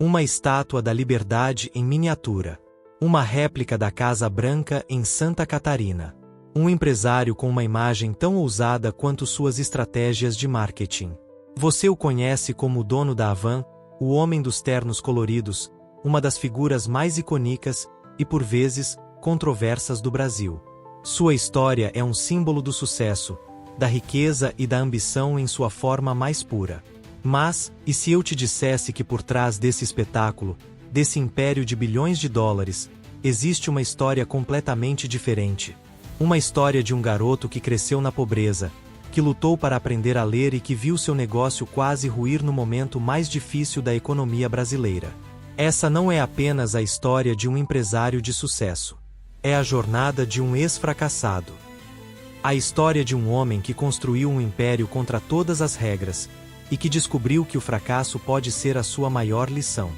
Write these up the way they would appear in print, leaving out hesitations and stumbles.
Uma estátua da Liberdade em miniatura. Uma réplica da Casa Branca em Santa Catarina. Um empresário com uma imagem tão ousada quanto suas estratégias de marketing. Você o conhece como o dono da Havan, o homem dos ternos coloridos, uma das figuras mais icônicas e, por vezes, controversas do Brasil. Sua história é um símbolo do sucesso, da riqueza e da ambição em sua forma mais pura. Mas, e se eu te dissesse que por trás desse espetáculo, desse império de bilhões de dólares, existe uma história completamente diferente? Uma história de um garoto que cresceu na pobreza, que lutou para aprender a ler e que viu seu negócio quase ruir no momento mais difícil da economia brasileira. Essa não é apenas a história de um empresário de sucesso. É a jornada de um ex-fracassado. A história de um homem que construiu um império contra todas as regras, e que descobriu que o fracasso pode ser a sua maior lição.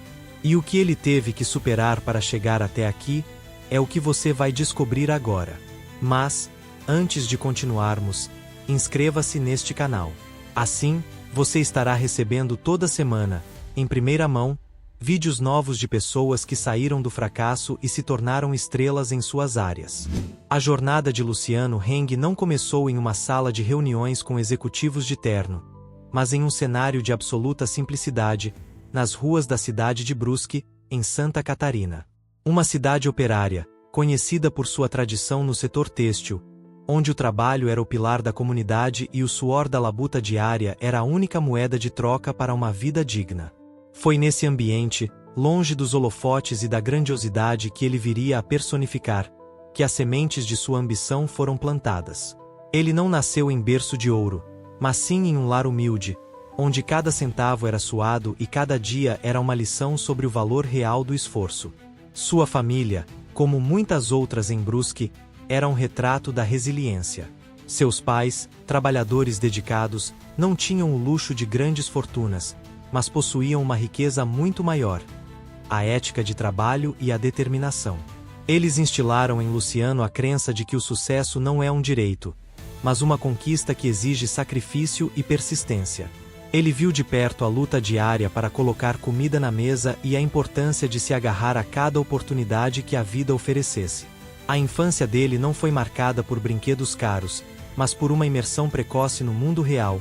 E o que ele teve que superar para chegar até aqui, é o que você vai descobrir agora. Mas, antes de continuarmos, inscreva-se neste canal. Assim, você estará recebendo toda semana, em primeira mão, vídeos novos de pessoas que saíram do fracasso e se tornaram estrelas em suas áreas. A jornada de Luciano Heng não começou em uma sala de reuniões com executivos de terno, mas em um cenário de absoluta simplicidade, nas ruas da cidade de Brusque, em Santa Catarina. Uma cidade operária, conhecida por sua tradição no setor têxtil, onde o trabalho era o pilar da comunidade e o suor da labuta diária era a única moeda de troca para uma vida digna. Foi nesse ambiente, longe dos holofotes e da grandiosidade que ele viria a personificar, que as sementes de sua ambição foram plantadas. Ele não nasceu em berço de ouro, mas sim em um lar humilde, onde cada centavo era suado e cada dia era uma lição sobre o valor real do esforço. Sua família, como muitas outras em Brusque, era um retrato da resiliência. Seus pais, trabalhadores dedicados, não tinham o luxo de grandes fortunas, mas possuíam uma riqueza muito maior: a ética de trabalho e a determinação. Eles instilaram em Luciano a crença de que o sucesso não é um direito, mas uma conquista que exige sacrifício e persistência. Ele viu de perto a luta diária para colocar comida na mesa e a importância de se agarrar a cada oportunidade que a vida oferecesse. A infância dele não foi marcada por brinquedos caros, mas por uma imersão precoce no mundo real,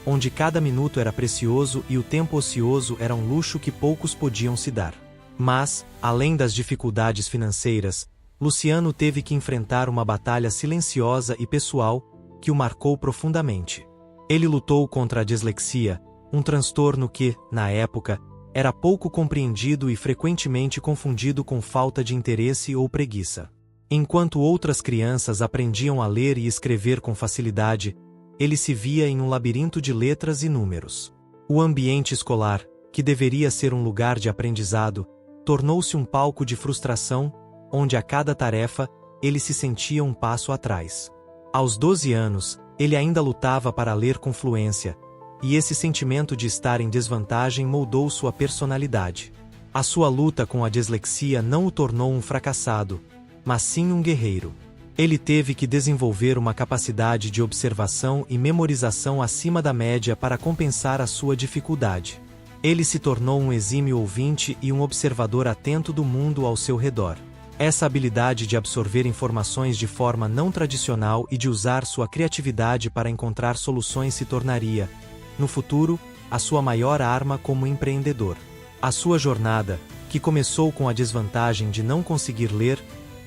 onde cada minuto era precioso e o tempo ocioso era um luxo que poucos podiam se dar. Mas, além das dificuldades financeiras, Luciano teve que enfrentar uma batalha silenciosa e pessoal, que o marcou profundamente. Ele lutou contra a dislexia, um transtorno que, na época, era pouco compreendido e frequentemente confundido com falta de interesse ou preguiça. Enquanto outras crianças aprendiam a ler e escrever com facilidade, ele se via em um labirinto de letras e números. O ambiente escolar, que deveria ser um lugar de aprendizado, tornou-se um palco de frustração, onde a cada tarefa, ele se sentia um passo atrás. Aos 12 anos, ele ainda lutava para ler com fluência, e esse sentimento de estar em desvantagem moldou sua personalidade. A sua luta com a dislexia não o tornou um fracassado, mas sim um guerreiro. Ele teve que desenvolver uma capacidade de observação e memorização acima da média para compensar a sua dificuldade. Ele se tornou um exímio ouvinte e um observador atento do mundo ao seu redor. Essa habilidade de absorver informações de forma não tradicional e de usar sua criatividade para encontrar soluções se tornaria, no futuro, a sua maior arma como empreendedor. A sua jornada, que começou com a desvantagem de não conseguir ler,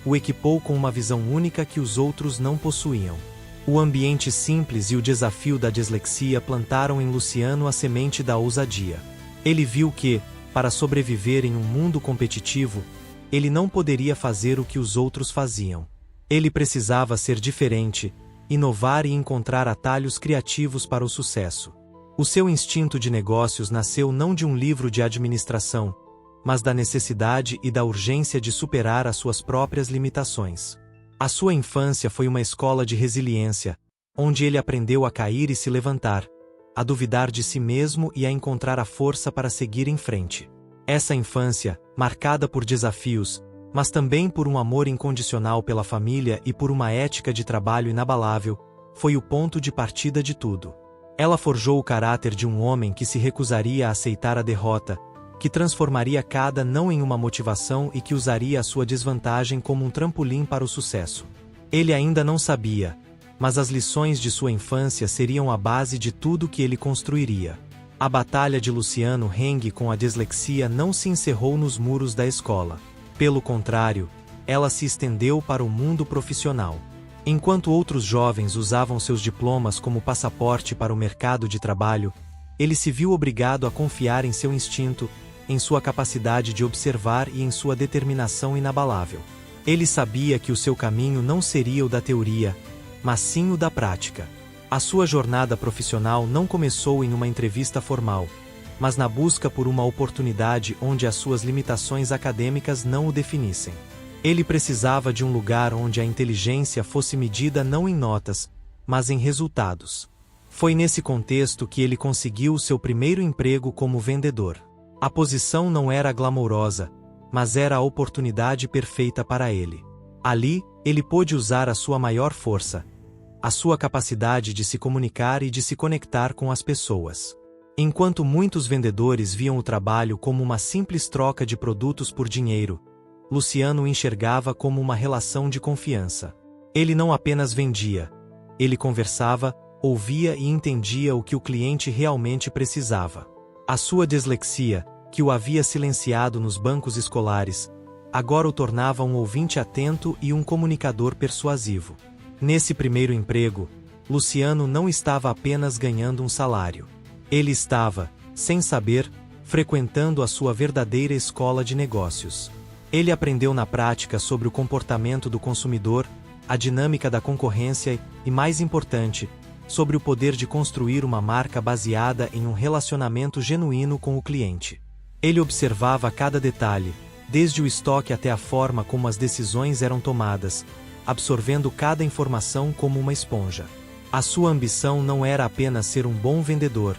o equipou com uma visão única que os outros não possuíam. O ambiente simples e o desafio da dislexia plantaram em Luciano a semente da ousadia. Ele viu que, para sobreviver em um mundo competitivo, ele não poderia fazer o que os outros faziam. Ele precisava ser diferente, inovar e encontrar atalhos criativos para o sucesso. O seu instinto de negócios nasceu não de um livro de administração, mas da necessidade e da urgência de superar as suas próprias limitações. A sua infância foi uma escola de resiliência, onde ele aprendeu a cair e se levantar, a duvidar de si mesmo e a encontrar a força para seguir em frente. Essa infância, marcada por desafios, mas também por um amor incondicional pela família e por uma ética de trabalho inabalável, foi o ponto de partida de tudo. Ela forjou o caráter de um homem que se recusaria a aceitar a derrota, que transformaria cada não em uma motivação e que usaria a sua desvantagem como um trampolim para o sucesso. Ele ainda não sabia, mas as lições de sua infância seriam a base de tudo que ele construiria. A batalha de Luciano Heng com a dislexia não se encerrou nos muros da escola. Pelo contrário, ela se estendeu para o mundo profissional. Enquanto outros jovens usavam seus diplomas como passaporte para o mercado de trabalho, ele se viu obrigado a confiar em seu instinto, em sua capacidade de observar e em sua determinação inabalável. Ele sabia que o seu caminho não seria o da teoria, mas sim o da prática. A sua jornada profissional não começou em uma entrevista formal, mas na busca por uma oportunidade onde as suas limitações acadêmicas não o definissem. Ele precisava de um lugar onde a inteligência fosse medida não em notas, mas em resultados. Foi nesse contexto que ele conseguiu o seu primeiro emprego como vendedor. A posição não era glamourosa, mas era a oportunidade perfeita para ele. Ali, ele pôde usar a sua maior força, a sua capacidade de se comunicar e de se conectar com as pessoas. Enquanto muitos vendedores viam o trabalho como uma simples troca de produtos por dinheiro, Luciano o enxergava como uma relação de confiança. Ele não apenas vendia, ele conversava, ouvia e entendia o que o cliente realmente precisava. A sua dislexia, que o havia silenciado nos bancos escolares, agora o tornava um ouvinte atento e um comunicador persuasivo. Nesse primeiro emprego, Luciano não estava apenas ganhando um salário. Ele estava, sem saber, frequentando a sua verdadeira escola de negócios. Ele aprendeu na prática sobre o comportamento do consumidor, a dinâmica da concorrência e, mais importante, sobre o poder de construir uma marca baseada em um relacionamento genuíno com o cliente. Ele observava cada detalhe, desde o estoque até a forma como as decisões eram tomadas, absorvendo cada informação como uma esponja. A sua ambição não era apenas ser um bom vendedor,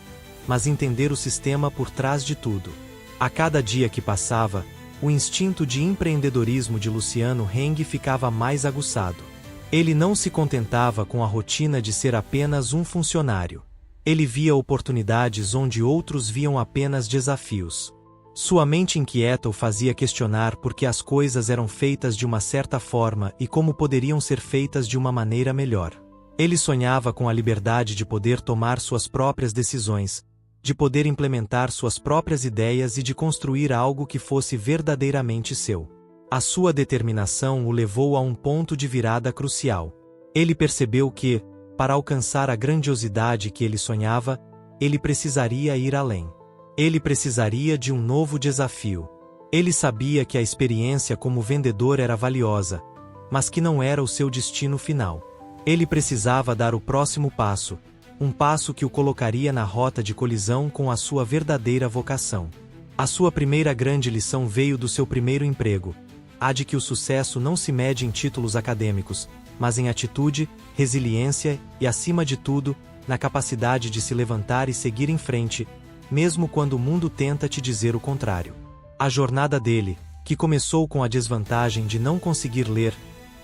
mas entender o sistema por trás de tudo. A cada dia que passava, o instinto de empreendedorismo de Luciano Heng ficava mais aguçado. Ele não se contentava com a rotina de ser apenas um funcionário. Ele via oportunidades onde outros viam apenas desafios. Sua mente inquieta o fazia questionar por que as coisas eram feitas de uma certa forma e como poderiam ser feitas de uma maneira melhor. Ele sonhava com a liberdade de poder tomar suas próprias decisões, de poder implementar suas próprias ideias e de construir algo que fosse verdadeiramente seu. A sua determinação o levou a um ponto de virada crucial. Ele percebeu que, para alcançar a grandiosidade que ele sonhava, ele precisaria ir além. Ele precisaria de um novo desafio. Ele sabia que a experiência como vendedor era valiosa, mas que não era o seu destino final. Ele precisava dar o próximo passo, um passo que o colocaria na rota de colisão com a sua verdadeira vocação. A sua primeira grande lição veio do seu primeiro emprego, a de que o sucesso não se mede em títulos acadêmicos, mas em atitude, resiliência e, acima de tudo, na capacidade de se levantar e seguir em frente, mesmo quando o mundo tenta te dizer o contrário. A jornada dele, que começou com a desvantagem de não conseguir ler,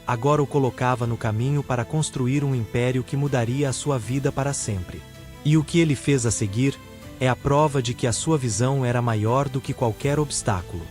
agora o colocava no caminho para construir um império que mudaria a sua vida para sempre. E o que ele fez a seguir é a prova de que a sua visão era maior do que qualquer obstáculo.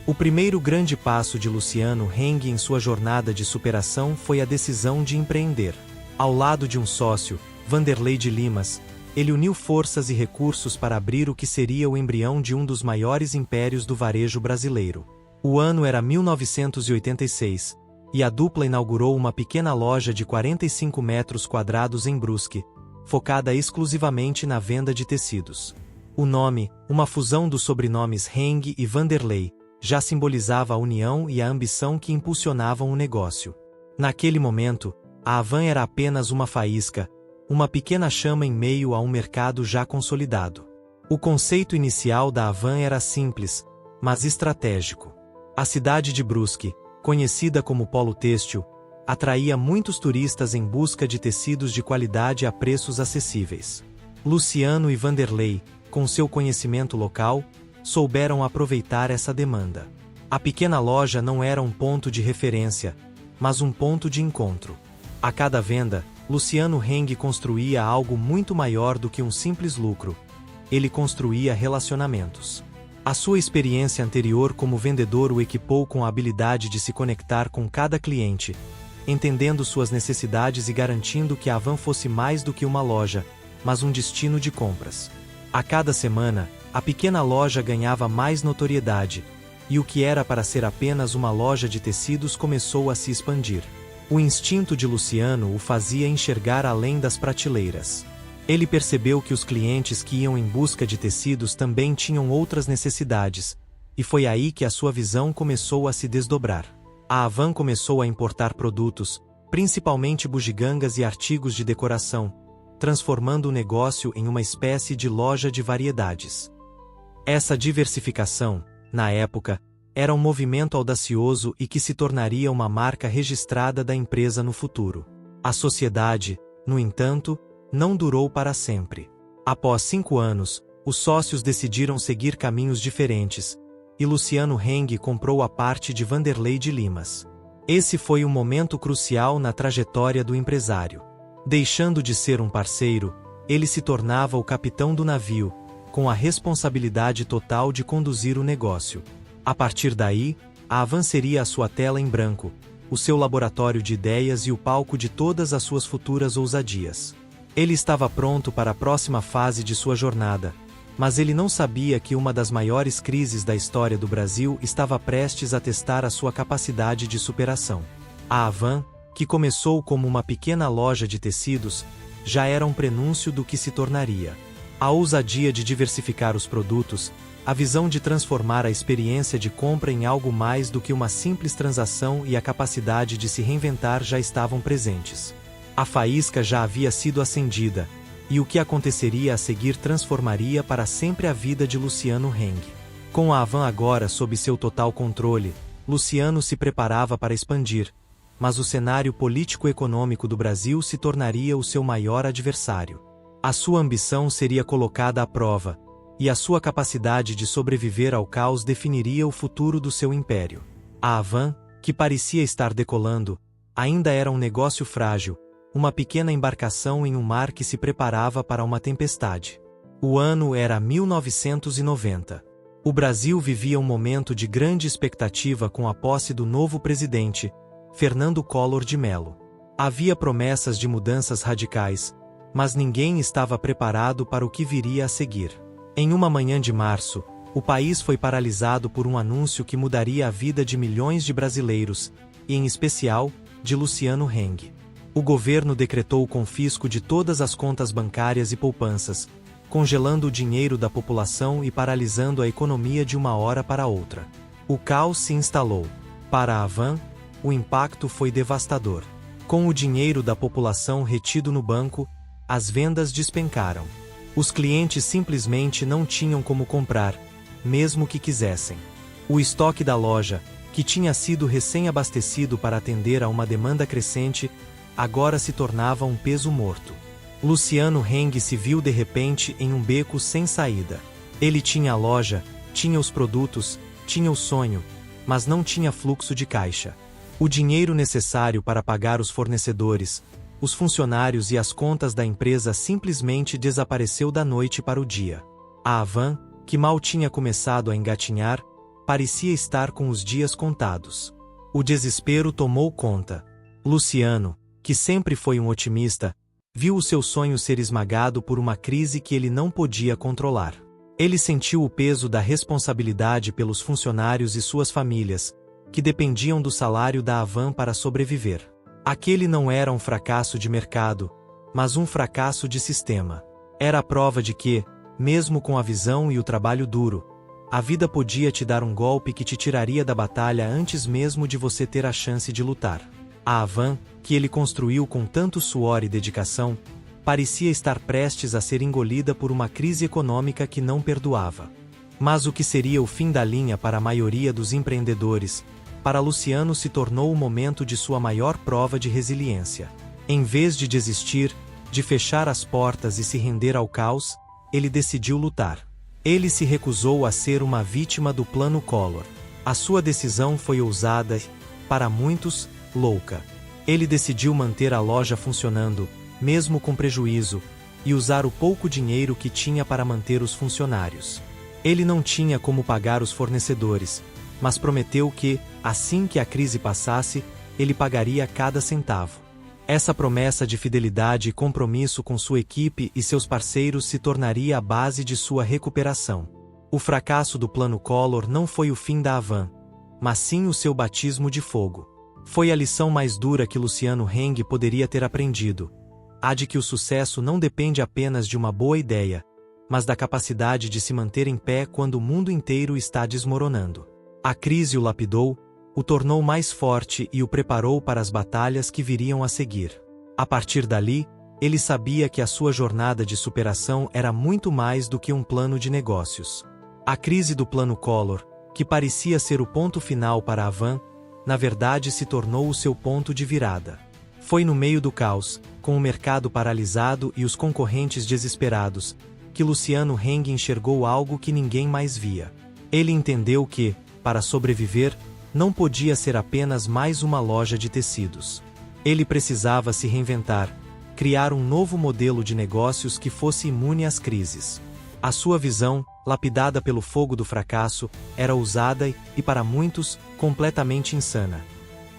O primeiro grande passo de Luciano Heng em sua jornada de superação foi a decisão de empreender. Ao lado de um sócio, Vanderlei de Limas, ele uniu forças e recursos para abrir o que seria o embrião de um dos maiores impérios do varejo brasileiro. O ano era 1986, e a dupla inaugurou uma pequena loja de 45 metros quadrados em Brusque, focada exclusivamente na venda de tecidos. O nome, uma fusão dos sobrenomes Heng e Vanderlei, já simbolizava a união e a ambição que impulsionavam o negócio. Naquele momento, a Havan era apenas uma faísca, uma pequena chama em meio a um mercado já consolidado. O conceito inicial da Havan era simples, mas estratégico. A cidade de Brusque, conhecida como polo têxtil, atraía muitos turistas em busca de tecidos de qualidade a preços acessíveis. Luciano e Vanderlei, com seu conhecimento local, souberam aproveitar essa demanda. A pequena loja não era um ponto de referência, mas um ponto de encontro. A cada venda, Luciano Heng construía algo muito maior do que um simples lucro. Ele construía relacionamentos. A sua experiência anterior como vendedor o equipou com a habilidade de se conectar com cada cliente, entendendo suas necessidades e garantindo que a Havan fosse mais do que uma loja, mas um destino de compras. A cada semana, a pequena loja ganhava mais notoriedade, e o que era para ser apenas uma loja de tecidos começou a se expandir. O instinto de Luciano o fazia enxergar além das prateleiras. Ele percebeu que os clientes que iam em busca de tecidos também tinham outras necessidades, e foi aí que a sua visão começou a se desdobrar. A Havan começou a importar produtos, principalmente bugigangas e artigos de decoração, transformando o negócio em uma espécie de loja de variedades. Essa diversificação, na época, era um movimento audacioso e que se tornaria uma marca registrada da empresa no futuro. A sociedade, no entanto, não durou para sempre. Após 5 anos, os sócios decidiram seguir caminhos diferentes, e Luciano Heng comprou a parte de Vanderlei de Limas. Esse foi um momento crucial na trajetória do empresário. Deixando de ser um parceiro, ele se tornava o capitão do navio, com a responsabilidade total de conduzir o negócio. A partir daí, a Havan seria a sua tela em branco, o seu laboratório de ideias e o palco de todas as suas futuras ousadias. Ele estava pronto para a próxima fase de sua jornada, mas ele não sabia que uma das maiores crises da história do Brasil estava prestes a testar a sua capacidade de superação. A Havan, que começou como uma pequena loja de tecidos, já era um prenúncio do que se tornaria. A ousadia de diversificar os produtos, a visão de transformar a experiência de compra em algo mais do que uma simples transação e a capacidade de se reinventar já estavam presentes. A faísca já havia sido acendida, e o que aconteceria a seguir transformaria para sempre a vida de Luciano Heng. Com a Havan agora sob seu total controle, Luciano se preparava para expandir, mas o cenário político-econômico do Brasil se tornaria o seu maior adversário. A sua ambição seria colocada à prova, e a sua capacidade de sobreviver ao caos definiria o futuro do seu império. A Havan, que parecia estar decolando, ainda era um negócio frágil, uma pequena embarcação em um mar que se preparava para uma tempestade. O ano era 1990. O Brasil vivia um momento de grande expectativa com a posse do novo presidente, Fernando Collor de Mello. Havia promessas de mudanças radicais, mas ninguém estava preparado para o que viria a seguir. Em uma manhã de março, o país foi paralisado por um anúncio que mudaria a vida de milhões de brasileiros, e em especial, de Luciano Heng. O governo decretou o confisco de todas as contas bancárias e poupanças, congelando o dinheiro da população e paralisando a economia de uma hora para outra. O caos se instalou. Para a Havan, o impacto foi devastador. Com o dinheiro da população retido no banco, as vendas despencaram. Os clientes simplesmente não tinham como comprar, mesmo que quisessem. O estoque da loja, que tinha sido recém-abastecido para atender a uma demanda crescente, agora se tornava um peso morto. Luciano Heng se viu de repente em um beco sem saída. Ele tinha a loja, tinha os produtos, tinha o sonho, mas não tinha fluxo de caixa. O dinheiro necessário para pagar os fornecedores, os funcionários e as contas da empresa simplesmente desapareceu da noite para o dia. A Havan, que mal tinha começado a engatinhar, parecia estar com os dias contados. O desespero tomou conta. Luciano, que sempre foi um otimista, viu o seu sonho ser esmagado por uma crise que ele não podia controlar. Ele sentiu o peso da responsabilidade pelos funcionários e suas famílias, que dependiam do salário da Havan para sobreviver. Aquele não era um fracasso de mercado, mas um fracasso de sistema. Era a prova de que, mesmo com a visão e o trabalho duro, a vida podia te dar um golpe que te tiraria da batalha antes mesmo de você ter a chance de lutar. A Havan, que ele construiu com tanto suor e dedicação, parecia estar prestes a ser engolida por uma crise econômica que não perdoava. Mas o que seria o fim da linha para a maioria dos empreendedores, para Luciano se tornou o momento de sua maior prova de resiliência. Em vez de desistir, de fechar as portas e se render ao caos, ele decidiu lutar. Ele se recusou a ser uma vítima do plano Collor. A sua decisão foi ousada e, para muitos, louca. Ele decidiu manter a loja funcionando, mesmo com prejuízo, e usar o pouco dinheiro que tinha para manter os funcionários. Ele não tinha como pagar os fornecedores, mas prometeu que, assim que a crise passasse, ele pagaria cada centavo. Essa promessa de fidelidade e compromisso com sua equipe e seus parceiros se tornaria a base de sua recuperação. O fracasso do Plano Collor não foi o fim da Havan, mas sim o seu batismo de fogo. Foi a lição mais dura que Luciano Heng poderia ter aprendido: a de que o sucesso não depende apenas de uma boa ideia, mas da capacidade de se manter em pé quando o mundo inteiro está desmoronando. A crise o lapidou, o tornou mais forte e o preparou para as batalhas que viriam a seguir. A partir dali, ele sabia que a sua jornada de superação era muito mais do que um plano de negócios. A crise do Plano Collor, que parecia ser o ponto final para a Havan, na verdade se tornou o seu ponto de virada. Foi no meio do caos, com o mercado paralisado e os concorrentes desesperados, que Luciano Heng enxergou algo que ninguém mais via. Ele entendeu que, para sobreviver, não podia ser apenas mais uma loja de tecidos. Ele precisava se reinventar, criar um novo modelo de negócios que fosse imune às crises. A sua visão, lapidada pelo fogo do fracasso, era ousada e, para muitos, completamente insana.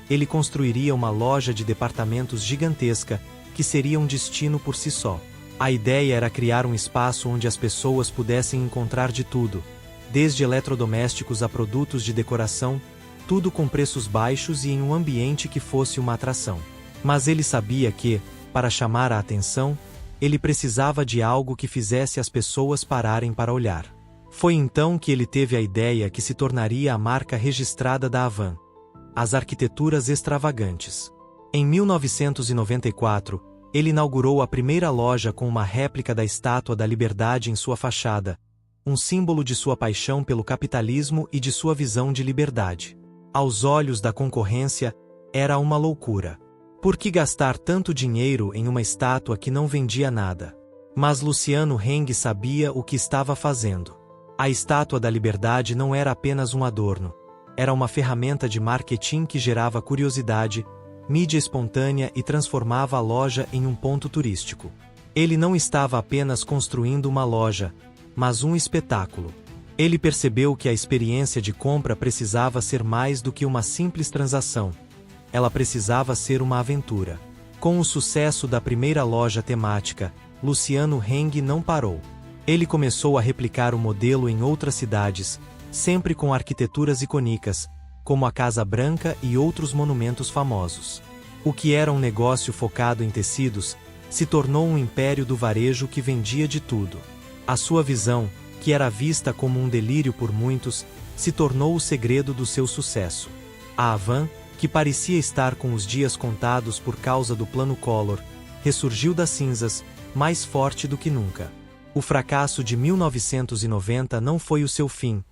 Ele construiria uma loja de departamentos gigantesca, que seria um destino por si só. A ideia era criar um espaço onde as pessoas pudessem encontrar de tudo, desde eletrodomésticos a produtos de decoração, tudo com preços baixos e em um ambiente que fosse uma atração. Mas ele sabia que, para chamar a atenção, ele precisava de algo que fizesse as pessoas pararem para olhar. Foi então que ele teve a ideia que se tornaria a marca registrada da Havan: as arquiteturas extravagantes. Em 1994, ele inaugurou a primeira loja com uma réplica da Estátua da Liberdade em sua fachada, um símbolo de sua paixão pelo capitalismo e de sua visão de liberdade. Aos olhos da concorrência, era uma loucura. Por que gastar tanto dinheiro em uma estátua que não vendia nada? Mas Luciano Heng sabia o que estava fazendo. A Estátua da Liberdade não era apenas um adorno, era uma ferramenta de marketing que gerava curiosidade, mídia espontânea e transformava a loja em um ponto turístico. Ele não estava apenas construindo uma loja, mas um espetáculo. Ele percebeu que a experiência de compra precisava ser mais do que uma simples transação. Ela precisava ser uma aventura. Com o sucesso da primeira loja temática, Luciano Heng não parou. Ele começou a replicar o modelo em outras cidades, sempre com arquiteturas icônicas, como a Casa Branca e outros monumentos famosos. O que era um negócio focado em tecidos, se tornou um império do varejo que vendia de tudo. A sua visão, que era vista como um delírio por muitos, se tornou o segredo do seu sucesso. A Havan, que parecia estar com os dias contados por causa do Plano Collor, ressurgiu das cinzas, mais forte do que nunca. O fracasso de 1990 não foi o seu fim,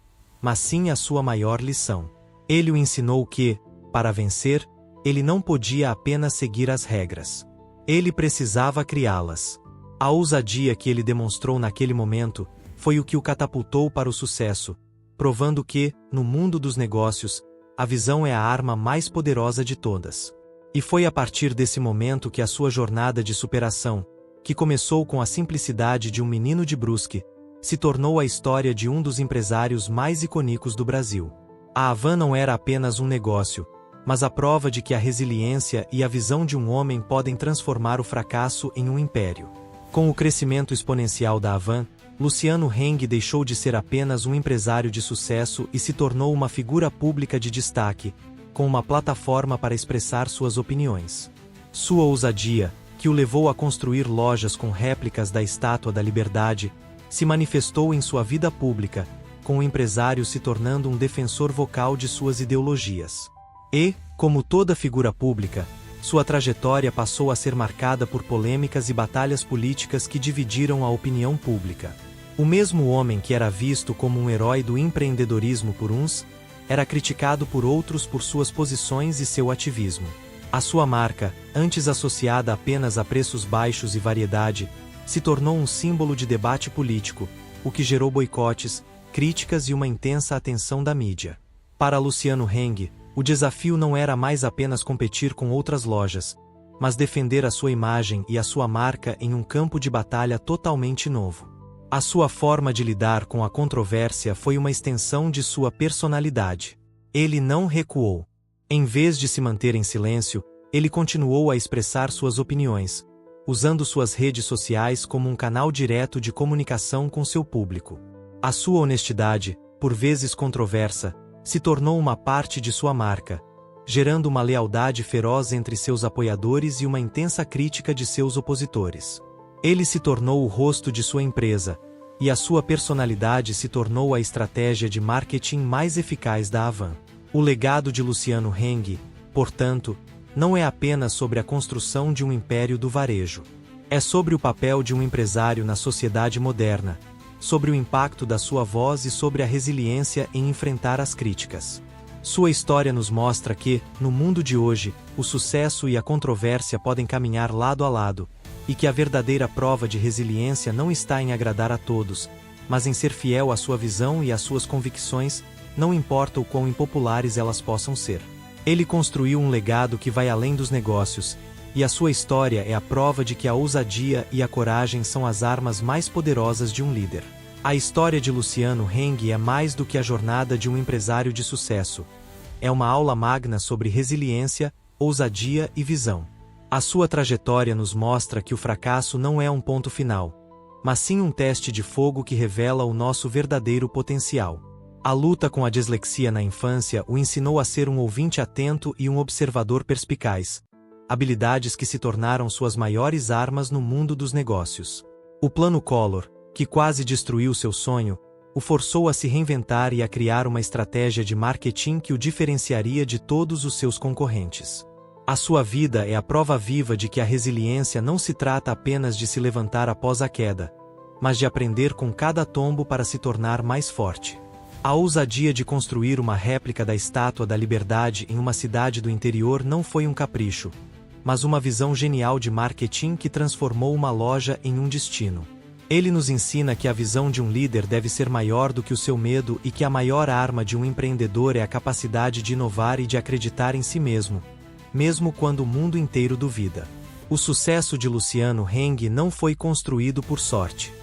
mas sim a sua maior lição. Ele o ensinou que, para vencer, ele não podia apenas seguir as regras. Ele precisava criá-las. A ousadia que ele demonstrou naquele momento foi o que o catapultou para o sucesso, provando que, no mundo dos negócios, a visão é a arma mais poderosa de todas. E foi a partir desse momento que a sua jornada de superação, que começou com a simplicidade de um menino de Brusque, se tornou a história de um dos empresários mais icônicos do Brasil. A Havan não era apenas um negócio, mas a prova de que a resiliência e a visão de um homem podem transformar o fracasso em um império. Com o crescimento exponencial da Havan, Luciano Heng deixou de ser apenas um empresário de sucesso e se tornou uma figura pública de destaque, com uma plataforma para expressar suas opiniões. Sua ousadia, que o levou a construir lojas com réplicas da Estátua da Liberdade, se manifestou em sua vida pública, com o empresário se tornando um defensor vocal de suas ideologias. E, como toda figura pública, sua trajetória passou a ser marcada por polêmicas e batalhas políticas que dividiram a opinião pública. O mesmo homem que era visto como um herói do empreendedorismo por uns, era criticado por outros por suas posições e seu ativismo. A sua marca, antes associada apenas a preços baixos e variedade, se tornou um símbolo de debate político, o que gerou boicotes, críticas e uma intensa atenção da mídia. Para Luciano Heng, o desafio não era mais apenas competir com outras lojas, mas defender a sua imagem e a sua marca em um campo de batalha totalmente novo. A sua forma de lidar com a controvérsia foi uma extensão de sua personalidade. Ele não recuou. Em vez de se manter em silêncio, ele continuou a expressar suas opiniões, usando suas redes sociais como um canal direto de comunicação com seu público. A sua honestidade, por vezes controversa, se tornou uma parte de sua marca, gerando uma lealdade feroz entre seus apoiadores e uma intensa crítica de seus opositores. Ele se tornou o rosto de sua empresa, e a sua personalidade se tornou a estratégia de marketing mais eficaz da Havan. O legado de Luciano Heng, portanto, não é apenas sobre a construção de um império do varejo. É sobre o papel de um empresário na sociedade moderna, sobre o impacto da sua voz e sobre a resiliência em enfrentar as críticas. Sua história nos mostra que, no mundo de hoje, o sucesso e a controvérsia podem caminhar lado a lado, e que a verdadeira prova de resiliência não está em agradar a todos, mas em ser fiel à sua visão e às suas convicções, não importa o quão impopulares elas possam ser. Ele construiu um legado que vai além dos negócios, e a sua história é a prova de que a ousadia e a coragem são as armas mais poderosas de um líder. A história de Luciano Heng é mais do que a jornada de um empresário de sucesso. É uma aula magna sobre resiliência, ousadia e visão. A sua trajetória nos mostra que o fracasso não é um ponto final, mas sim um teste de fogo que revela o nosso verdadeiro potencial. A luta com a dislexia na infância o ensinou a ser um ouvinte atento e um observador perspicaz, habilidades que se tornaram suas maiores armas no mundo dos negócios. O Plano Collor, que quase destruiu seu sonho, o forçou a se reinventar e a criar uma estratégia de marketing que o diferenciaria de todos os seus concorrentes. A sua vida é a prova viva de que a resiliência não se trata apenas de se levantar após a queda, mas de aprender com cada tombo para se tornar mais forte. A ousadia de construir uma réplica da Estátua da Liberdade em uma cidade do interior não foi um capricho, mas uma visão genial de marketing que transformou uma loja em um destino. Ele nos ensina que a visão de um líder deve ser maior do que o seu medo e que a maior arma de um empreendedor é a capacidade de inovar e de acreditar em si mesmo, mesmo quando o mundo inteiro duvida. O sucesso de Luciano Heng não foi construído por sorte.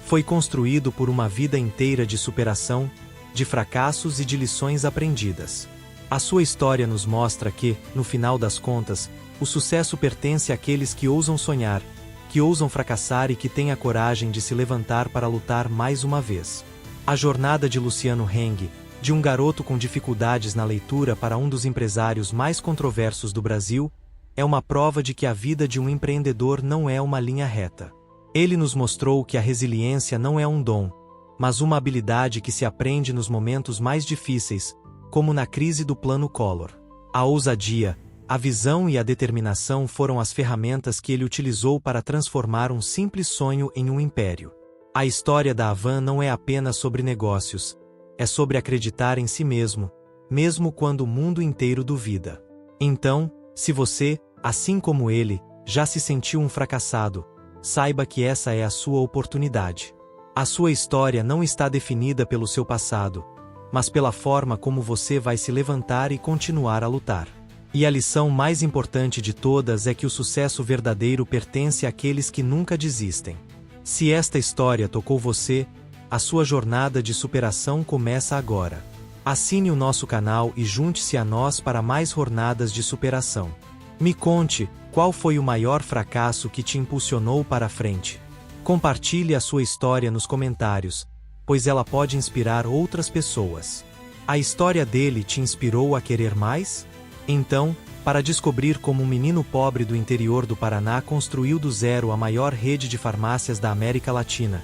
Foi construído por uma vida inteira de superação, de fracassos e de lições aprendidas. A sua história nos mostra que, no final das contas, o sucesso pertence àqueles que ousam sonhar, que ousam fracassar e que têm a coragem de se levantar para lutar mais uma vez. A jornada de Luciano Heng, de um garoto com dificuldades na leitura para um dos empresários mais controversos do Brasil, é uma prova de que a vida de um empreendedor não é uma linha reta. Ele nos mostrou que a resiliência não é um dom, mas uma habilidade que se aprende nos momentos mais difíceis, como na crise do Plano Collor. A ousadia, a visão e a determinação foram as ferramentas que ele utilizou para transformar um simples sonho em um império. A história da Havan não é apenas sobre negócios, é sobre acreditar em si mesmo, mesmo quando o mundo inteiro duvida. Então, se você, assim como ele, já se sentiu um fracassado, saiba que essa é a sua oportunidade. A sua história não está definida pelo seu passado, mas pela forma como você vai se levantar e continuar a lutar. E a lição mais importante de todas é que o sucesso verdadeiro pertence àqueles que nunca desistem. Se esta história tocou você, a sua jornada de superação começa agora. Assine o nosso canal e junte-se a nós para mais jornadas de superação. Me conte, qual foi o maior fracasso que te impulsionou para a frente? Compartilhe a sua história nos comentários, pois ela pode inspirar outras pessoas. A história dele te inspirou a querer mais? Então, para descobrir como um menino pobre do interior do Paraná construiu do zero a maior rede de farmácias da América Latina,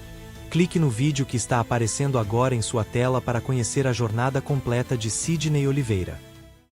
clique no vídeo que está aparecendo agora em sua tela para conhecer a jornada completa de Sidney Oliveira.